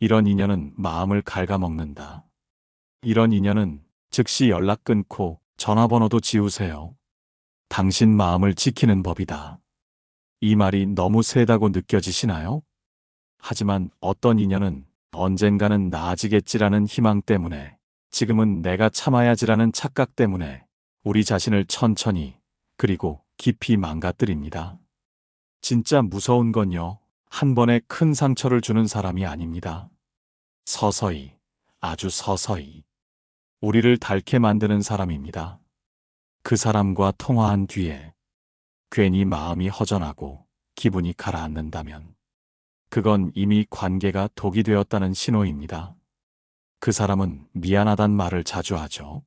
이런 인연은 마음을 갉아먹는다. 이런 인연은 즉시 연락 끊고 전화번호도 지우세요. 당신 마음을 지키는 법이다. 이 말이 너무 세다고 느껴지시나요? 하지만 어떤 인연은 언젠가는 나아지겠지라는 희망 때문에, 지금은 내가 참아야지라는 착각 때문에 우리 자신을 천천히 그리고 깊이 망가뜨립니다. 진짜 무서운 건요, 한 번에 큰 상처를 주는 사람이 아닙니다. 서서히, 아주 서서히 우리를 닳게 만드는 사람입니다. 그 사람과 통화한 뒤에 괜히 마음이 허전하고 기분이 가라앉는다면 그건 이미 관계가 독이 되었다는 신호입니다. 그 사람은 미안하단 말을 자주 하죠.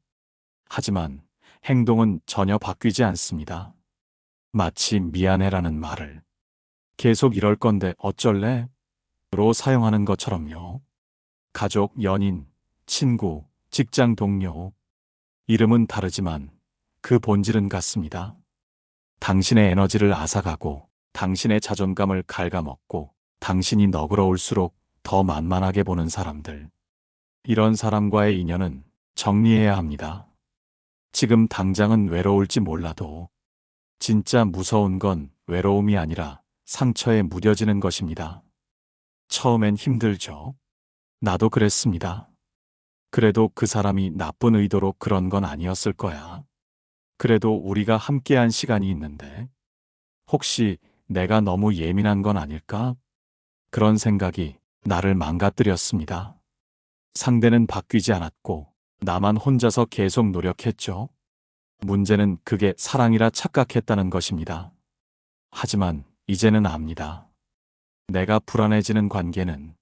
하지만 행동은 전혀 바뀌지 않습니다. 마치 미안해라는 말을 계속 이럴 건데 어쩔래? 로 사용하는 것처럼요. 가족, 연인, 친구, 직장 동료, 이름은 다르지만 그 본질은 같습니다. 당신의 에너지를 앗아가고 당신의 자존감을 갉아먹고 당신이 너그러울수록 더 만만하게 보는 사람들. 이런 사람과의 인연은 정리해야 합니다. 지금 당장은 외로울지 몰라도 진짜 무서운 건 외로움이 아니라 상처에 무뎌지는 것입니다. 처음엔 힘들죠. 나도 그랬습니다. 그래도 그 사람이 나쁜 의도로 그런 건 아니었을 거야. 그래도 우리가 함께한 시간이 있는데 혹시 내가 너무 예민한 건 아닐까? 그런 생각이 나를 망가뜨렸습니다. 상대는 바뀌지 않았고 나만 혼자서 계속 노력했죠. 문제는 그게 사랑이라 착각했다는 것입니다. 하지만 이제는 압니다. 내가 불안해지는 관계는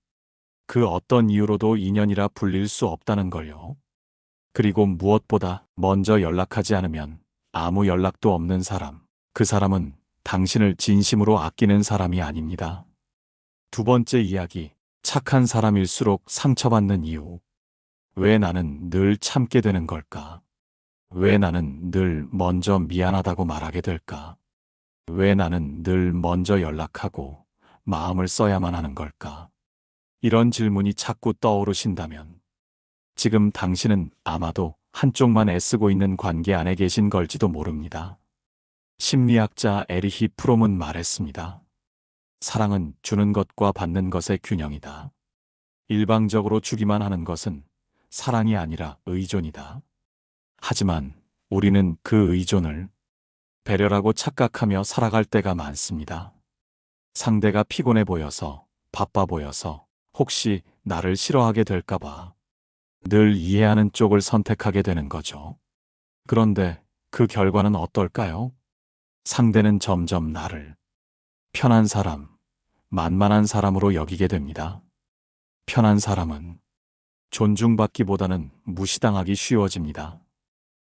그 어떤 이유로도 인연이라 불릴 수 없다는 걸요. 그리고 무엇보다 먼저 연락하지 않으면 아무 연락도 없는 사람, 그 사람은 당신을 진심으로 아끼는 사람이 아닙니다. 두 번째 이야기, 착한 사람일수록 상처받는 이유. 왜 나는 늘 참게 되는 걸까? 왜 나는 늘 먼저 미안하다고 말하게 될까? 왜 나는 늘 먼저 연락하고 마음을 써야만 하는 걸까? 이런 질문이 자꾸 떠오르신다면 지금 당신은 아마도 한쪽만 애쓰고 있는 관계 안에 계신 걸지도 모릅니다. 심리학자 에리히 프롬은 말했습니다. 사랑은 주는 것과 받는 것의 균형이다. 일방적으로 주기만 하는 것은 사랑이 아니라 의존이다. 하지만 우리는 그 의존을 배려라고 착각하며 살아갈 때가 많습니다. 상대가 피곤해 보여서, 바빠 보여서, 혹시 나를 싫어하게 될까봐 늘 이해하는 쪽을 선택하게 되는 거죠. 그런데 그 결과는 어떨까요? 상대는 점점 나를 편한 사람, 만만한 사람으로 여기게 됩니다. 편한 사람은 존중받기보다는 무시당하기 쉬워집니다.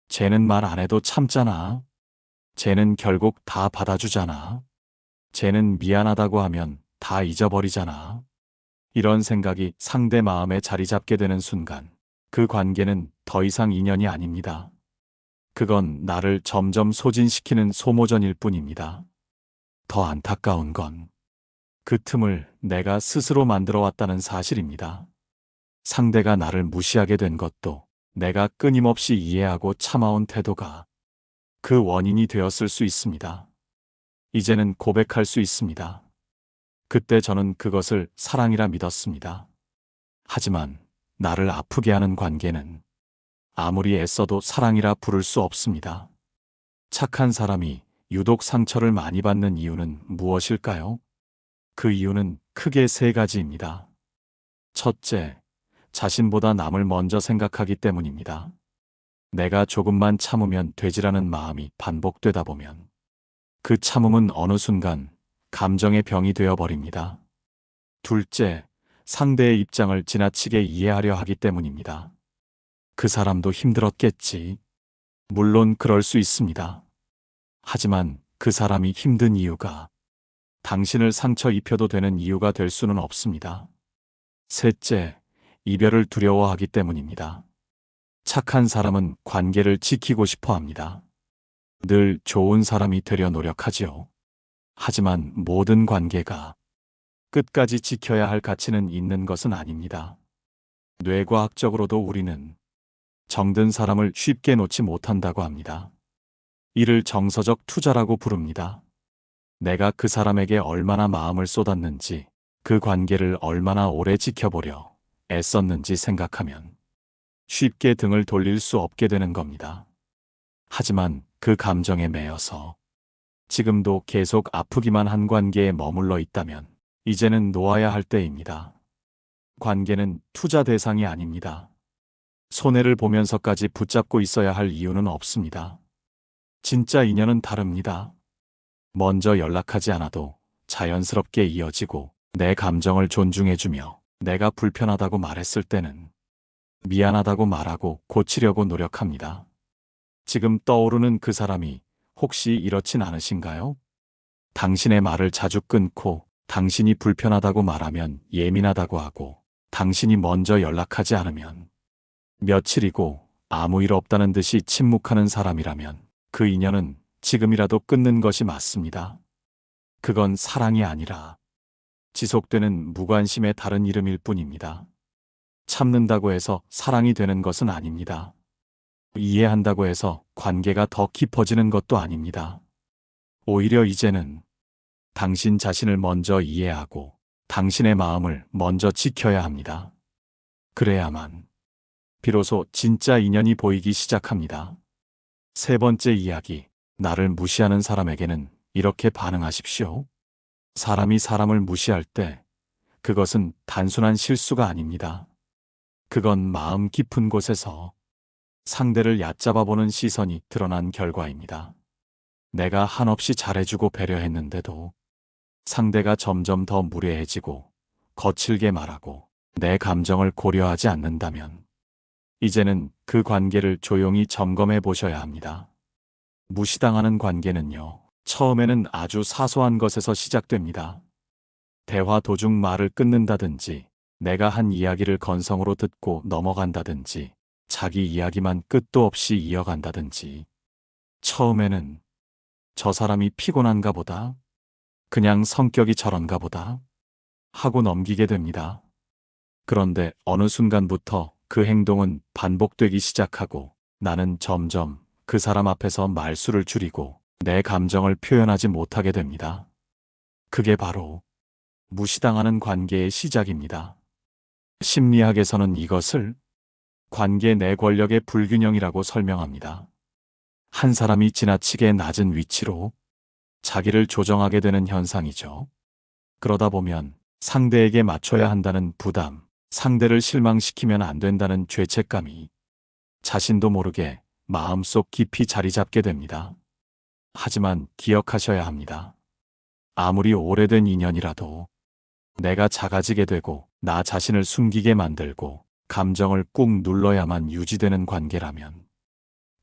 쟤는 말 안 해도 참잖아. 쟤는 결국 다 받아주잖아. 쟤는 미안하다고 하면 다 잊어버리잖아. 이런 생각이 상대 마음에 자리 잡게 되는 순간 그 관계는 더 이상 인연이 아닙니다. 그건 나를 점점 소진시키는 소모전일 뿐입니다. 더 안타까운 건 그 틈을 내가 스스로 만들어 왔다는 사실입니다. 상대가 나를 무시하게 된 것도 내가 끊임없이 이해하고 참아온 태도가 그 원인이 되었을 수 있습니다. 이제는 고백할 수 있습니다. 그때 저는 그것을 사랑이라 믿었습니다. 하지만 나를 아프게 하는 관계는 아무리 애써도 사랑이라 부를 수 없습니다. 착한 사람이 유독 상처를 많이 받는 이유는 무엇일까요? 그 이유는 크게 세 가지입니다. 첫째, 자신보다 남을 먼저 생각하기 때문입니다. 내가 조금만 참으면 되지라는 마음이 반복되다 보면 그 참음은 어느 순간 감정의 병이 되어버립니다. 둘째, 상대의 입장을 지나치게 이해하려 하기 때문입니다. 그 사람도 힘들었겠지. 물론 그럴 수 있습니다. 하지만 그 사람이 힘든 이유가 당신을 상처 입혀도 되는 이유가 될 수는 없습니다. 셋째, 이별을 두려워하기 때문입니다. 착한 사람은 관계를 지키고 싶어 합니다. 늘 좋은 사람이 되려 노력하지요. 하지만 모든 관계가 끝까지 지켜야 할 가치는 있는 것은 아닙니다. 뇌과학적으로도 우리는 정든 사람을 쉽게 놓지 못한다고 합니다. 이를 정서적 투자라고 부릅니다. 내가 그 사람에게 얼마나 마음을 쏟았는지, 그 관계를 얼마나 오래 지켜보려 애썼는지 생각하면 쉽게 등을 돌릴 수 없게 되는 겁니다. 하지만 그 감정에 매여서 지금도 계속 아프기만 한 관계에 머물러 있다면 이제는 놓아야 할 때입니다. 관계는 투자 대상이 아닙니다. 손해를 보면서까지 붙잡고 있어야 할 이유는 없습니다. 진짜 인연은 다릅니다. 먼저 연락하지 않아도 자연스럽게 이어지고 내 감정을 존중해주며 내가 불편하다고 말했을 때는 미안하다고 말하고 고치려고 노력합니다. 지금 떠오르는 그 사람이 혹시 이렇진 않으신가요? 당신의 말을 자주 끊고 당신이 불편하다고 말하면 예민하다고 하고 당신이 먼저 연락하지 않으면 며칠이고 아무 일 없다는 듯이 침묵하는 사람이라면 그 인연은 지금이라도 끊는 것이 맞습니다. 그건 사랑이 아니라 지속되는 무관심의 다른 이름일 뿐입니다. 참는다고 해서 사랑이 되는 것은 아닙니다. 이해한다고 해서 관계가 더 깊어지는 것도 아닙니다. 오히려 이제는 당신 자신을 먼저 이해하고 당신의 마음을 먼저 지켜야 합니다. 그래야만 비로소 진짜 인연이 보이기 시작합니다. 세 번째 이야기, 나를 무시하는 사람에게는 이렇게 반응하십시오. 사람이 사람을 무시할 때 그것은 단순한 실수가 아닙니다. 그건 마음 깊은 곳에서 상대를 얕잡아보는 시선이 드러난 결과입니다. 내가 한없이 잘해주고 배려했는데도 상대가 점점 더 무례해지고 거칠게 말하고 내 감정을 고려하지 않는다면 이제는 그 관계를 조용히 점검해 보셔야 합니다. 무시당하는 관계는요, 처음에는 아주 사소한 것에서 시작됩니다. 대화 도중 말을 끊는다든지, 내가 한 이야기를 건성으로 듣고 넘어간다든지, 자기 이야기만 끝도 없이 이어간다든지. 처음에는 저 사람이 피곤한가 보다, 그냥 성격이 저런가 보다 하고 넘기게 됩니다. 그런데 어느 순간부터 그 행동은 반복되기 시작하고 나는 점점 그 사람 앞에서 말수를 줄이고 내 감정을 표현하지 못하게 됩니다. 그게 바로 무시당하는 관계의 시작입니다. 심리학에서는 이것을 관계 내 권력의 불균형이라고 설명합니다. 한 사람이 지나치게 낮은 위치로 자기를 조정하게 되는 현상이죠. 그러다 보면 상대에게 맞춰야 한다는 부담, 상대를 실망시키면 안 된다는 죄책감이 자신도 모르게 마음속 깊이 자리 잡게 됩니다. 하지만 기억하셔야 합니다. 아무리 오래된 인연이라도 내가 작아지게 되고 나 자신을 숨기게 만들고 감정을 꾹 눌러야만 유지되는 관계라면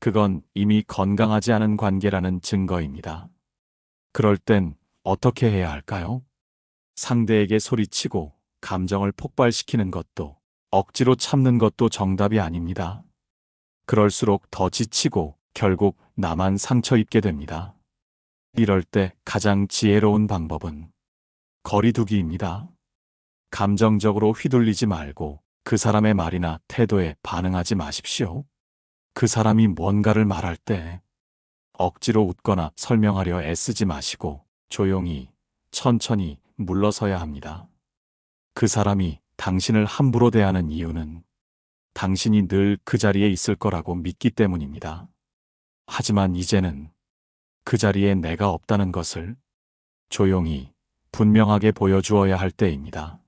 그건 이미 건강하지 않은 관계라는 증거입니다. 그럴 땐 어떻게 해야 할까요? 상대에게 소리치고 감정을 폭발시키는 것도 억지로 참는 것도 정답이 아닙니다. 그럴수록 더 지치고 결국 나만 상처 입게 됩니다. 이럴 때 가장 지혜로운 방법은 거리두기입니다. 감정적으로 휘둘리지 말고 그 사람의 말이나 태도에 반응하지 마십시오. 그 사람이 뭔가를 말할 때 억지로 웃거나 설명하려 애쓰지 마시고 조용히, 천천히 물러서야 합니다. 그 사람이 당신을 함부로 대하는 이유는 당신이 늘 그 자리에 있을 거라고 믿기 때문입니다. 하지만 이제는 그 자리에 내가 없다는 것을 조용히, 분명하게 보여주어야 할 때입니다.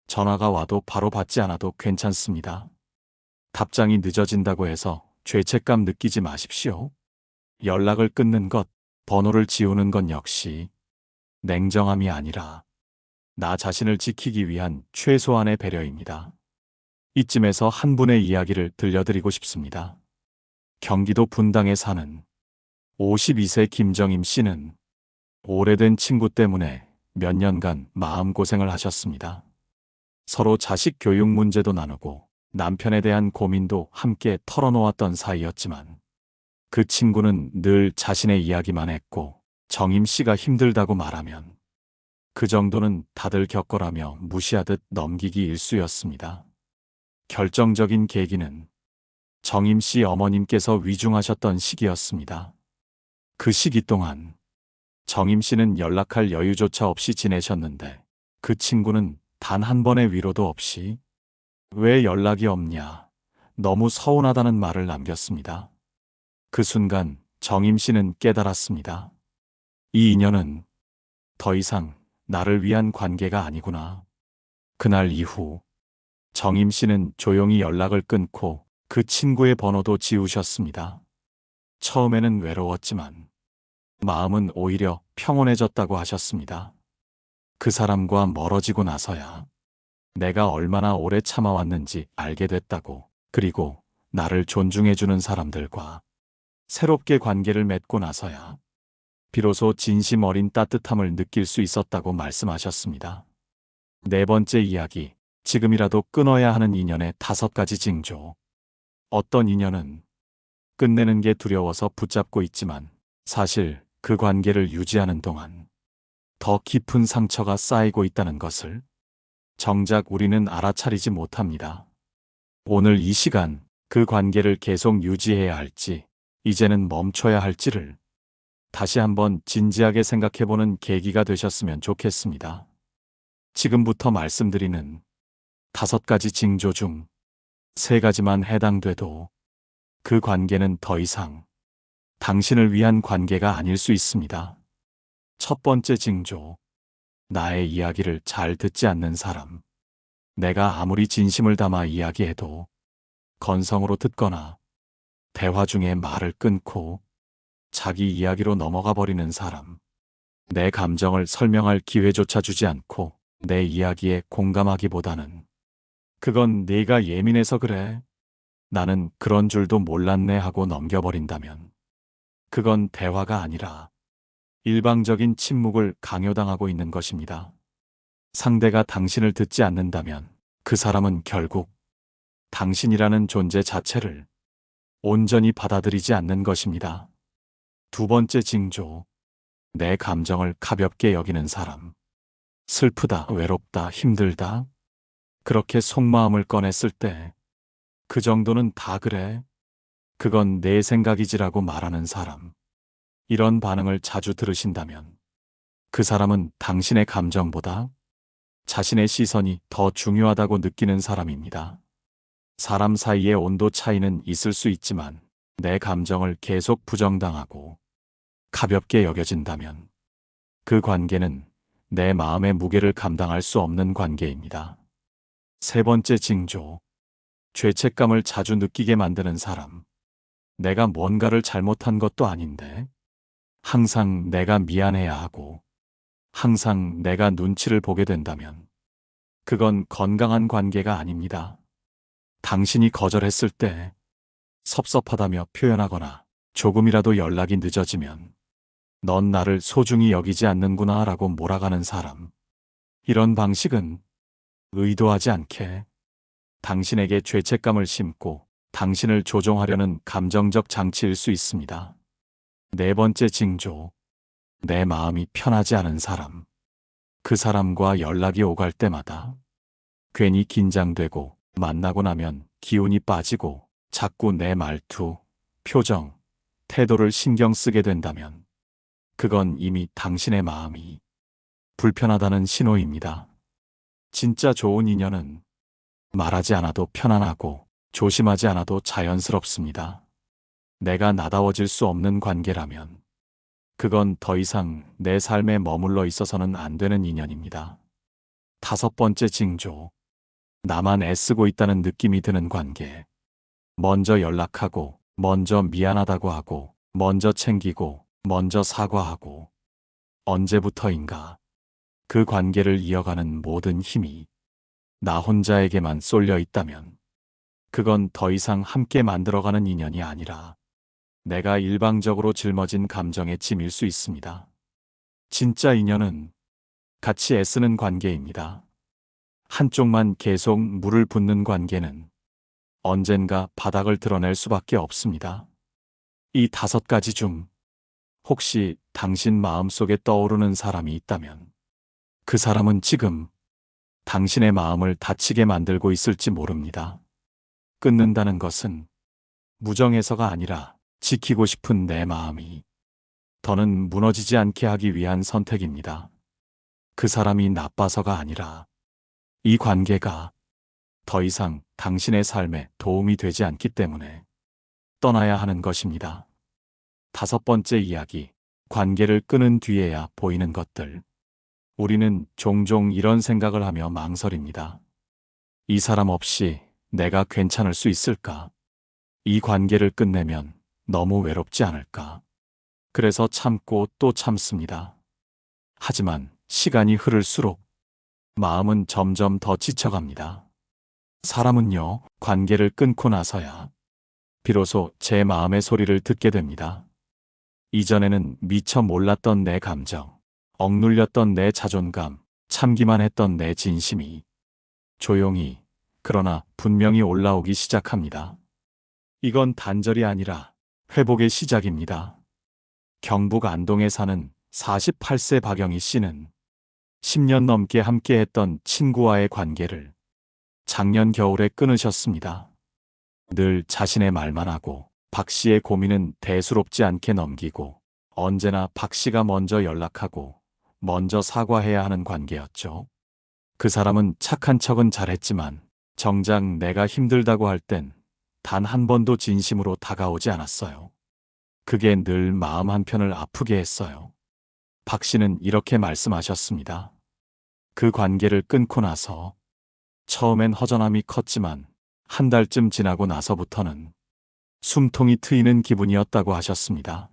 전화가 와도 바로 받지 않아도 괜찮습니다. 답장이 늦어진다고 해서 죄책감 느끼지 마십시오. 연락을 끊는 것, 번호를 지우는 건 역시 냉정함이 아니라 나 자신을 지키기 위한 최소한의 배려입니다. 이쯤에서 한 분의 이야기를 들려드리고 싶습니다. 경기도 분당에 사는 52세 김정임 씨는 오래된 친구 때문에 몇 년간 마음고생을 하셨습니다. 서로 자식 교육 문제도 나누고 남편에 대한 고민도 함께 털어놓았던 사이였지만 그 친구는 늘 자신의 이야기만 했고 정임 씨가 힘들다고 말하면 그 정도는 다들 겪어라며 무시하듯 넘기기 일쑤였습니다. 결정적인 계기는 정임 씨 어머님께서 위중하셨던 시기였습니다. 그 시기 동안 정임 씨는 연락할 여유조차 없이 지내셨는데 그 친구는 단 한 번의 위로도 없이 왜 연락이 없냐, 너무 서운하다는 말을 남겼습니다. 그 순간 정임 씨는 깨달았습니다. 이 인연은 더 이상 나를 위한 관계가 아니구나. 그날 이후 정임 씨는 조용히 연락을 끊고 그 친구의 번호도 지우셨습니다. 처음에는 외로웠지만 마음은 오히려 평온해졌다고 하셨습니다. 그 사람과 멀어지고 나서야 내가 얼마나 오래 참아왔는지 알게 됐다고, 그리고 나를 존중해주는 사람들과 새롭게 관계를 맺고 나서야 비로소 진심 어린 따뜻함을 느낄 수 있었다고 말씀하셨습니다. 네 번째 이야기, 지금이라도 끊어야 하는 인연의 5가지 징조. 어떤 인연은 끝내는 게 두려워서 붙잡고 있지만 사실 그 관계를 유지하는 동안 더 깊은 상처가 쌓이고 있다는 것을 정작 우리는 알아차리지 못합니다. 오늘 이 시간 그 관계를 계속 유지해야 할지, 이제는 멈춰야 할지를 다시 한번 진지하게 생각해보는 계기가 되셨으면 좋겠습니다. 지금부터 말씀드리는 5가지 징조 중 3가지만 해당돼도 그 관계는 더 이상 당신을 위한 관계가 아닐 수 있습니다. 첫 번째 징조, 나의 이야기를 잘 듣지 않는 사람. 내가 아무리 진심을 담아 이야기해도 건성으로 듣거나 대화 중에 말을 끊고 자기 이야기로 넘어가 버리는 사람. 내 감정을 설명할 기회조차 주지 않고 내 이야기에 공감하기보다는 그건 네가 예민해서 그래, 나는 그런 줄도 몰랐네 하고 넘겨버린다면 그건 대화가 아니라 일방적인 침묵을 강요당하고 있는 것입니다. 상대가 당신을 듣지 않는다면 그 사람은 결국 당신이라는 존재 자체를 온전히 받아들이지 않는 것입니다. 두 번째 징조, 내 감정을 가볍게 여기는 사람. 슬프다, 외롭다, 힘들다, 그렇게 속마음을 꺼냈을 때 그 정도는 다 그래, 그건 내 생각이지라고 말하는 사람. 이런 반응을 자주 들으신다면 그 사람은 당신의 감정보다 자신의 시선이 더 중요하다고 느끼는 사람입니다. 사람 사이의 온도 차이는 있을 수 있지만 내 감정을 계속 부정당하고 가볍게 여겨진다면 그 관계는 내 마음의 무게를 감당할 수 없는 관계입니다. 세 번째 징조, 죄책감을 자주 느끼게 만드는 사람. 내가 뭔가를 잘못한 것도 아닌데 항상 내가 미안해야 하고 항상 내가 눈치를 보게 된다면 그건 건강한 관계가 아닙니다. 당신이 거절했을 때 섭섭하다며 표현하거나 조금이라도 연락이 늦어지면 넌 나를 소중히 여기지 않는구나 라고 몰아가는 사람. 이런 방식은 의도하지 않게 당신에게 죄책감을 심고 당신을 조종하려는 감정적 장치일 수 있습니다. 네 번째 징조, 내 마음이 편하지 않은 사람. 그 사람과 연락이 오갈 때마다 괜히 긴장되고 만나고 나면 기운이 빠지고 자꾸 내 말투, 표정, 태도를 신경 쓰게 된다면 그건 이미 당신의 마음이 불편하다는 신호입니다. 진짜 좋은 인연은 말하지 않아도 편안하고 조심하지 않아도 자연스럽습니다. 내가 나다워질 수 없는 관계라면 그건 더 이상 내 삶에 머물러 있어서는 안 되는 인연입니다. 5번째 징조, 나만 애쓰고 있다는 느낌이 드는 관계. 먼저 연락하고, 먼저 미안하다고 하고, 먼저 챙기고, 먼저 사과하고. 언제부터인가 그 관계를 이어가는 모든 힘이 나 혼자에게만 쏠려 있다면 그건 더 이상 함께 만들어가는 인연이 아니라 내가 일방적으로 짊어진 감정의 짐일 수 있습니다. 진짜 인연은 같이 애쓰는 관계입니다. 한쪽만 계속 물을 붓는 관계는 언젠가 바닥을 드러낼 수밖에 없습니다. 이 5가지 중 혹시 당신 마음속에 떠오르는 사람이 있다면 그 사람은 지금 당신의 마음을 다치게 만들고 있을지 모릅니다. 끊는다는 것은 무정해서가 아니라 지키고 싶은 내 마음이 더는 무너지지 않게 하기 위한 선택입니다. 그 사람이 나빠서가 아니라 이 관계가 더 이상 당신의 삶에 도움이 되지 않기 때문에 떠나야 하는 것입니다. 5번째 이야기, 관계를 끊은 뒤에야 보이는 것들. 우리는 종종 이런 생각을 하며 망설입니다. 이 사람 없이 내가 괜찮을 수 있을까? 이 관계를 끝내면 너무 외롭지 않을까? 그래서 참고 또 참습니다. 하지만 시간이 흐를수록 마음은 점점 더 지쳐갑니다. 사람은요, 관계를 끊고 나서야 비로소 제 마음의 소리를 듣게 됩니다. 이전에는 미처 몰랐던 내 감정, 억눌렸던 내 자존감, 참기만 했던 내 진심이 조용히, 그러나 분명히 올라오기 시작합니다. 이건 단절이 아니라 회복의 시작입니다. 경북 안동에 사는 48세 박영희 씨는 10년 넘게 함께했던 친구와의 관계를 작년 겨울에 끊으셨습니다. 늘 자신의 말만 하고 박 씨의 고민은 대수롭지 않게 넘기고 언제나 박 씨가 먼저 연락하고 먼저 사과해야 하는 관계였죠. 그 사람은 착한 척은 잘했지만 정작 내가 힘들다고 할 땐 단 한 번도 진심으로 다가오지 않았어요. 그게 늘 마음 한편을 아프게 했어요. 박 씨는 이렇게 말씀하셨습니다. 그 관계를 끊고 나서 처음엔 허전함이 컸지만 한 달쯤 지나고 나서부터는 숨통이 트이는 기분이었다고 하셨습니다.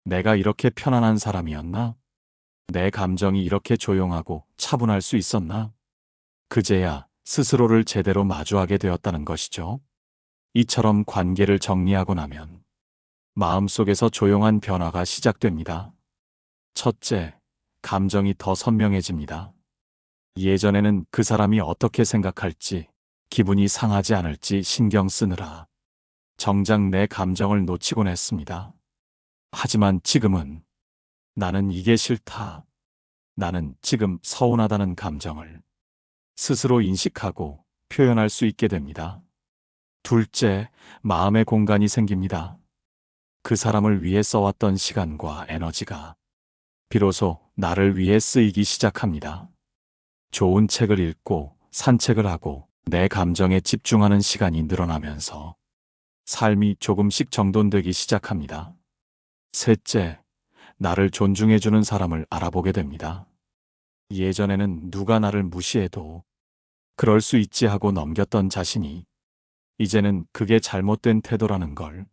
내가 이렇게 편안한 사람이었나? 내 감정이 이렇게 조용하고 차분할 수 있었나? 그제야 스스로를 제대로 마주하게 되었다는 것이죠. 이처럼 관계를 정리하고 나면 마음속에서 조용한 변화가 시작됩니다. 첫째, 감정이 더 선명해집니다. 예전에는 그 사람이 어떻게 생각할지, 기분이 상하지 않을지 신경 쓰느라 정작 내 감정을 놓치곤 했습니다. 하지만 지금은 나는 이게 싫다. 나는 지금 서운하다는 감정을 스스로 인식하고 표현할 수 있게 됩니다. 둘째, 마음의 공간이 생깁니다. 그 사람을 위해 써왔던 시간과 에너지가 비로소 나를 위해 쓰이기 시작합니다. 좋은 책을 읽고 산책을 하고 내 감정에 집중하는 시간이 늘어나면서 삶이 조금씩 정돈되기 시작합니다. 셋째, 나를 존중해주는 사람을 알아보게 됩니다. 예전에는 누가 나를 무시해도 그럴 수 있지 하고 넘겼던 자신이 이제는 그게 잘못된 태도라는 걸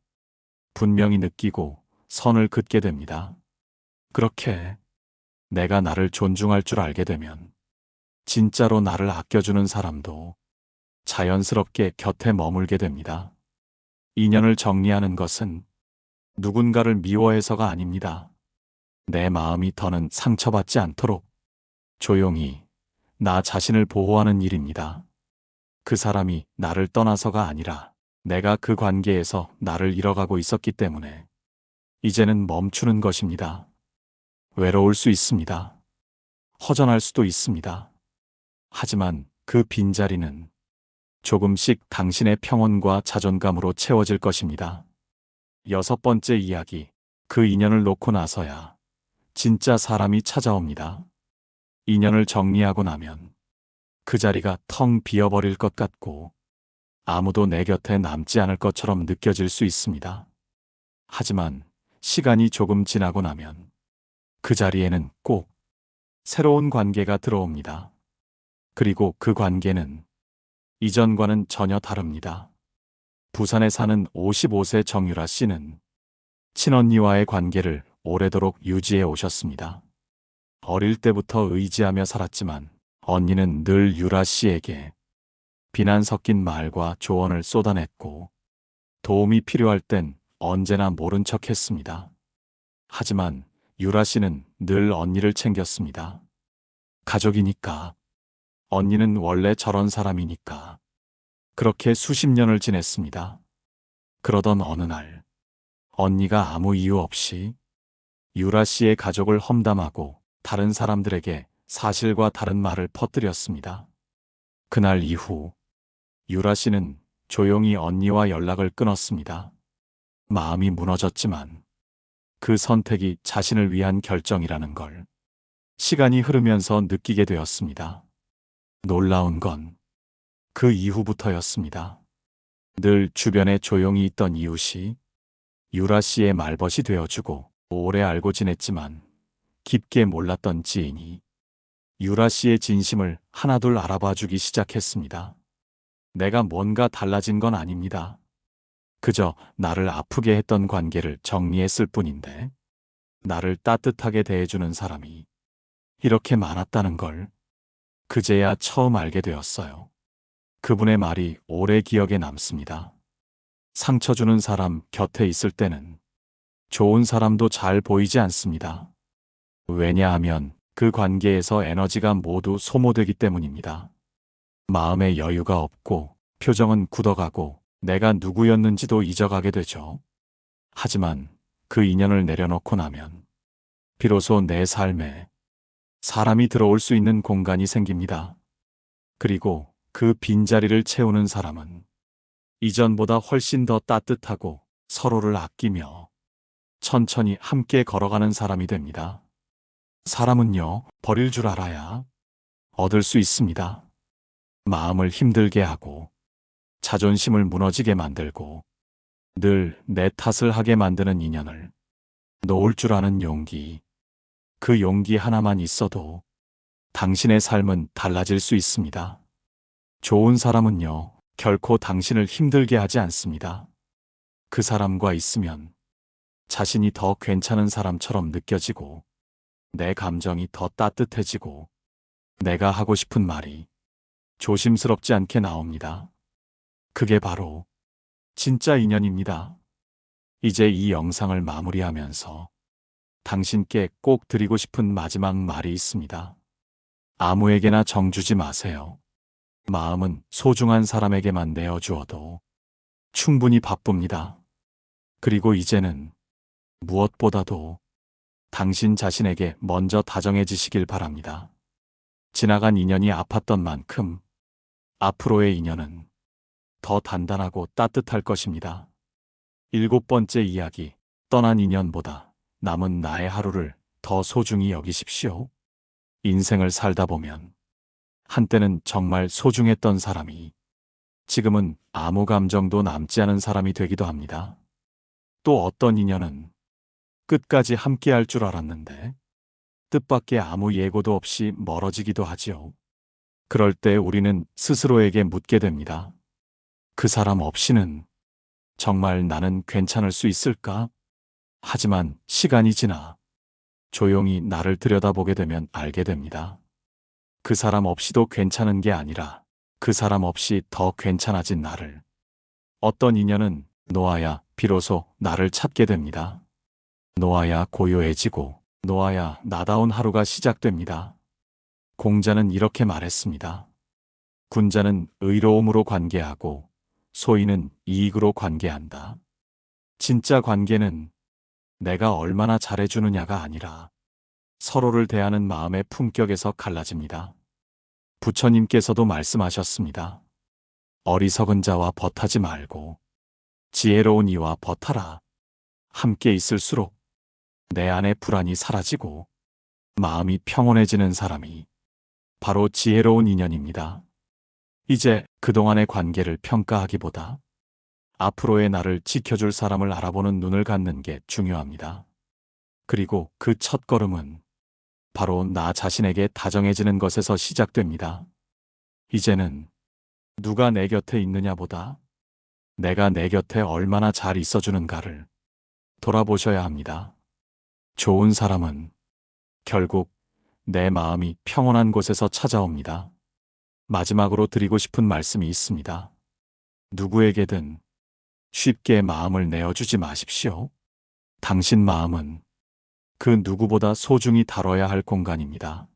분명히 느끼고 선을 긋게 됩니다. 그렇게 내가 나를 존중할 줄 알게 되면 진짜로 나를 아껴주는 사람도 자연스럽게 곁에 머물게 됩니다. 인연을 정리하는 것은 누군가를 미워해서가 아닙니다. 내 마음이 더는 상처받지 않도록 조용히 나 자신을 보호하는 일입니다. 그 사람이 나를 떠나서가 아니라 내가 그 관계에서 나를 잃어가고 있었기 때문에 이제는 멈추는 것입니다. 외로울 수 있습니다. 허전할 수도 있습니다. 하지만 그 빈자리는 조금씩 당신의 평온과 자존감으로 채워질 것입니다. 6번째 이야기, 그 인연을 놓고 나서야 진짜 사람이 찾아옵니다. 인연을 정리하고 나면 그 자리가 텅 비어버릴 것 같고 아무도 내 곁에 남지 않을 것처럼 느껴질 수 있습니다. 하지만 시간이 조금 지나고 나면 그 자리에는 꼭 새로운 관계가 들어옵니다. 그리고 그 관계는 이전과는 전혀 다릅니다. 부산에 사는 55세 정유라 씨는 친언니와의 관계를 오래도록 유지해 오셨습니다. 어릴 때부터 의지하며 살았지만 언니는 늘 유라 씨에게 비난 섞인 말과 조언을 쏟아냈고 도움이 필요할 땐 언제나 모른 척 했습니다. 하지만 유라 씨는 늘 언니를 챙겼습니다. 가족이니까, 언니는 원래 저런 사람이니까. 그렇게 수십 년을 지냈습니다. 그러던 어느 날, 언니가 아무 이유 없이 유라 씨의 가족을 험담하고 다른 사람들에게 사실과 다른 말을 퍼뜨렸습니다. 그날 이후 유라 씨는 조용히 언니와 연락을 끊었습니다. 마음이 무너졌지만 그 선택이 자신을 위한 결정이라는 걸 시간이 흐르면서 느끼게 되었습니다. 놀라운 건 그 이후부터였습니다. 늘 주변에 조용히 있던 이웃이 유라 씨의 말벗이 되어주고, 오래 알고 지냈지만 깊게 몰랐던 지인이 유라 씨의 진심을 하나둘 알아봐 주기 시작했습니다. 내가 뭔가 달라진 건 아닙니다. 그저 나를 아프게 했던 관계를 정리했을 뿐인데, 나를 따뜻하게 대해주는 사람이 이렇게 많았다는 걸 그제야 처음 알게 되었어요. 그분의 말이 오래 기억에 남습니다. 상처 주는 사람 곁에 있을 때는 좋은 사람도 잘 보이지 않습니다. 왜냐하면 그 관계에서 에너지가 모두 소모되기 때문입니다. 마음에 여유가 없고 표정은 굳어가고 내가 누구였는지도 잊어가게 되죠. 하지만 그 인연을 내려놓고 나면 비로소 내 삶에 사람이 들어올 수 있는 공간이 생깁니다. 그리고 그 빈자리를 채우는 사람은 이전보다 훨씬 더 따뜻하고 서로를 아끼며 천천히 함께 걸어가는 사람이 됩니다. 사람은요, 버릴 줄 알아야 얻을 수 있습니다. 마음을 힘들게 하고 자존심을 무너지게 만들고 늘 내 탓을 하게 만드는 인연을 놓을 줄 아는 용기, 그 용기 하나만 있어도 당신의 삶은 달라질 수 있습니다. 좋은 사람은요, 결코 당신을 힘들게 하지 않습니다. 그 사람과 있으면 자신이 더 괜찮은 사람처럼 느껴지고, 내 감정이 더 따뜻해지고, 내가 하고 싶은 말이 조심스럽지 않게 나옵니다. 그게 바로 진짜 인연입니다. 이제 이 영상을 마무리하면서 당신께 꼭 드리고 싶은 마지막 말이 있습니다. 아무에게나 정주지 마세요. 마음은 소중한 사람에게만 내어주어도 충분히 바쁩니다. 그리고 이제는 무엇보다도 당신 자신에게 먼저 다정해지시길 바랍니다. 지나간 인연이 아팠던 만큼 앞으로의 인연은 더 단단하고 따뜻할 것입니다. 7번째 이야기, 떠난 인연보다 남은 나의 하루를 더 소중히 여기십시오. 인생을 살다 보면 한때는 정말 소중했던 사람이 지금은 아무 감정도 남지 않은 사람이 되기도 합니다. 또 어떤 인연은 끝까지 함께할 줄 알았는데 뜻밖의 아무 예고도 없이 멀어지기도 하지요. 그럴 때 우리는 스스로에게 묻게 됩니다. 그 사람 없이는 정말 나는 괜찮을 수 있을까? 하지만 시간이 지나 조용히 나를 들여다보게 되면 알게 됩니다. 그 사람 없이도 괜찮은 게 아니라 그 사람 없이 더 괜찮아진 나를. 어떤 인연은 놓아야 비로소 나를 찾게 됩니다. 놓아야 고요해지고 놓아야 나다운 하루가 시작됩니다. 공자는 이렇게 말했습니다. 군자는 의로움으로 관계하고 소인은 이익으로 관계한다. 진짜 관계는 내가 얼마나 잘해주느냐가 아니라 서로를 대하는 마음의 품격에서 갈라집니다. 부처님께서도 말씀하셨습니다. 어리석은 자와 벗하지 말고 지혜로운 이와 벗하라. 함께 있을수록 내 안의 불안이 사라지고 마음이 평온해지는 사람이 바로 지혜로운 인연입니다. 이제 그동안의 관계를 평가하기보다 앞으로의 나를 지켜줄 사람을 알아보는 눈을 갖는 게 중요합니다. 그리고 그 첫걸음은 바로 나 자신에게 다정해지는 것에서 시작됩니다. 이제는 누가 내 곁에 있느냐보다 내가 내 곁에 얼마나 잘 있어주는가를 돌아보셔야 합니다. 좋은 사람은 결국 내 마음이 평온한 곳에서 찾아옵니다. 마지막으로 드리고 싶은 말씀이 있습니다. 누구에게든 쉽게 마음을 내어주지 마십시오. 당신 마음은 그 누구보다 소중히 다뤄야 할 공간입니다.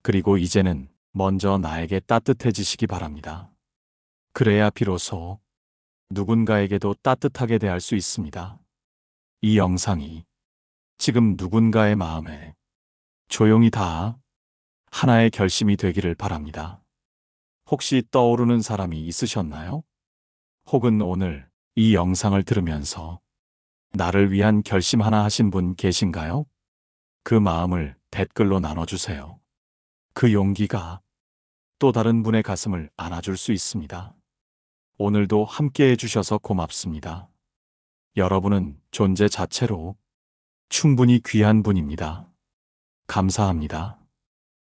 그리고 이제는 먼저 나에게 따뜻해지시기 바랍니다. 그래야 비로소 누군가에게도 따뜻하게 대할 수 있습니다. 이 영상이 지금 누군가의 마음에 조용히 닿아 하나의 결심이 되기를 바랍니다. 혹시 떠오르는 사람이 있으셨나요? 혹은 오늘 이 영상을 들으면서 나를 위한 결심 하나 하신 분 계신가요? 그 마음을 댓글로 나눠주세요. 그 용기가 또 다른 분의 가슴을 안아줄 수 있습니다. 오늘도 함께 해주셔서 고맙습니다. 여러분은 존재 자체로 충분히 귀한 분입니다. 감사합니다.